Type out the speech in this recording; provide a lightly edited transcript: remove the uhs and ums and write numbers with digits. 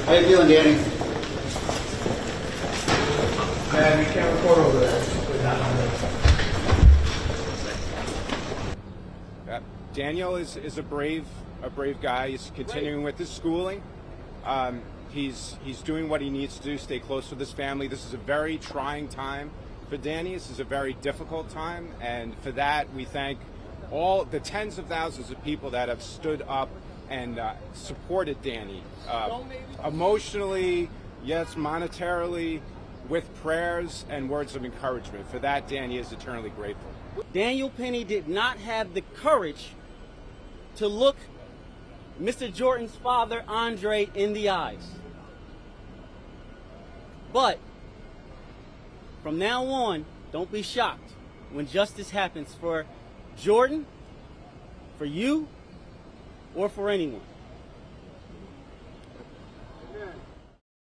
How you feeling, Danny? Man, you can't record over there. Put that on there. Daniel is a brave guy. He's continuing with his schooling. He's doing what he needs to do, stay close with his family. This is a very trying time for Danny. This is a very difficult time, and for that we thank all the tens of thousands of people that have stood up and supported Danny emotionally, yes, monetarily, with prayers and words of encouragement. For that, Danny is eternally grateful. Daniel Penny did not have the courage to look Mr. Jordan's father, Andre, in the eyes. But from now on, don't be shocked when justice happens for Jordan, for you, or for anyone.